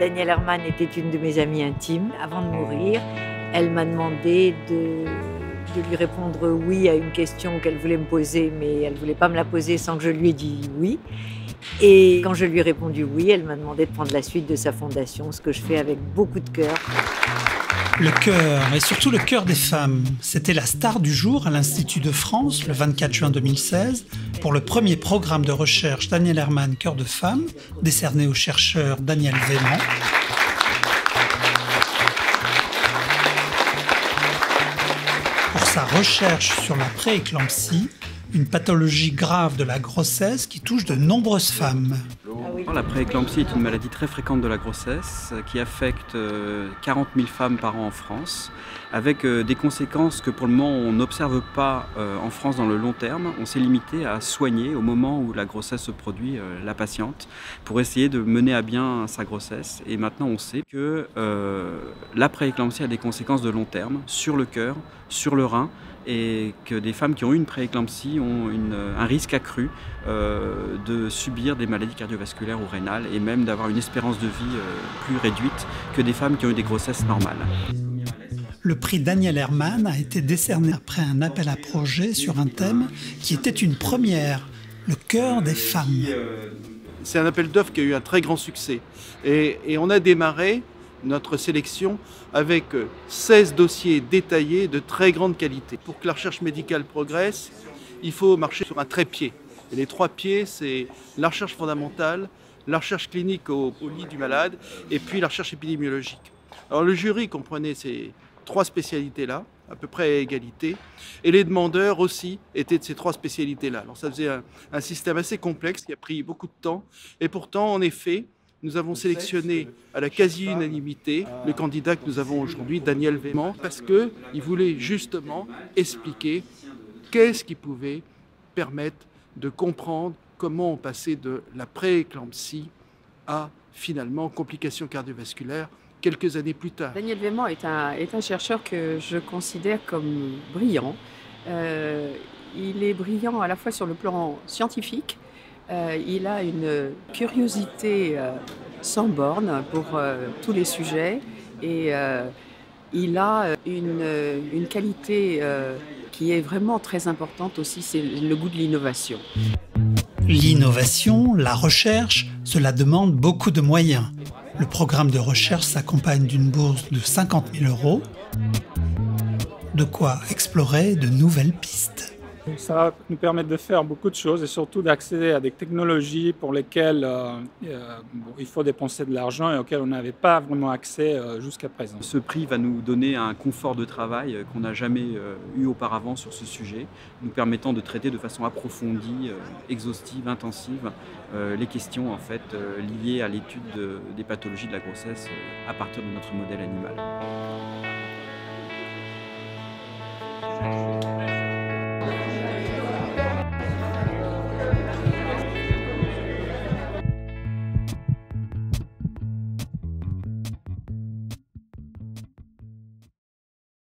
Danielle Herman était une de mes amies intimes. Avant de mourir, elle m'a demandé de lui répondre oui à une question qu'elle voulait me poser, mais elle ne voulait pas me la poser sans que je lui ai dit oui. Et quand je lui ai répondu oui, elle m'a demandé de prendre la suite de sa fondation, ce que je fais avec beaucoup de cœur. Le cœur, et surtout le cœur des femmes. C'était la star du jour à l'Institut de France, le 24 juin 2016, pour le premier programme de recherche Danielle Herman Cœur de Femme, décerné au chercheur Daniel Véman. Pour sa recherche sur la prééclampsie, une pathologie grave de la grossesse qui touche de nombreuses femmes. La prééclampsie est une maladie très fréquente de la grossesse qui affecte 40 000 femmes par an en France, avec des conséquences que pour le moment on n'observe pas en France dans le long terme. On s'est limité à soigner au moment où la grossesse se produit la patiente pour essayer de mener à bien sa grossesse. Et maintenant on sait que la prééclampsie a des conséquences de long terme sur le cœur, sur le rein, et que des femmes qui ont eu une prééclampsie ont un risque accru de subir des maladies cardiovasculaires ou rénales et même d'avoir une espérance de vie plus réduite que des femmes qui ont eu des grossesses normales. Le prix Danielle Herman a été décerné après un appel à projet sur un thème qui était une première, le cœur des femmes. C'est un appel d'offres qui a eu un très grand succès et on a démarré notre sélection avec 16 dossiers détaillés de très grande qualité. Pour que la recherche médicale progresse, il faut marcher sur un trépied. Et les 3 pieds, c'est la recherche fondamentale, la recherche clinique au lit du malade et puis la recherche épidémiologique. Alors le jury comprenait ces 3 spécialités-là, à peu près à égalité, et les demandeurs aussi étaient de ces 3 spécialités-là. Alors ça faisait un système assez complexe qui a pris beaucoup de temps, et pourtant, en effet, nous avons sélectionné à la quasi-unanimité le candidat que nous avons aujourd'hui, Daniel Véman, parce qu'il voulait justement expliquer qu'est-ce qui pouvait permettre de comprendre comment on passait de la prééclampsie à finalement complications cardiovasculaires quelques années plus tard. Daniel Véman est un chercheur que je considère comme brillant. Il est brillant à la fois sur le plan scientifique. Il a une curiosité sans borne pour tous les sujets et il a une qualité qui est vraiment très importante aussi, c'est le goût de l'innovation. L'innovation, la recherche, cela demande beaucoup de moyens. Le programme de recherche s'accompagne d'une bourse de 50 000 €, de quoi explorer de nouvelles pistes. Ça va nous permettre de faire beaucoup de choses et surtout d'accéder à des technologies pour lesquelles il faut dépenser de l'argent et auxquelles on n'avait pas vraiment accès jusqu'à présent. Ce prix va nous donner un confort de travail qu'on n'a jamais eu auparavant sur ce sujet, nous permettant de traiter de façon approfondie, exhaustive, intensive, les questions en fait, liées à l'étude des pathologies de la grossesse à partir de notre modèle animal.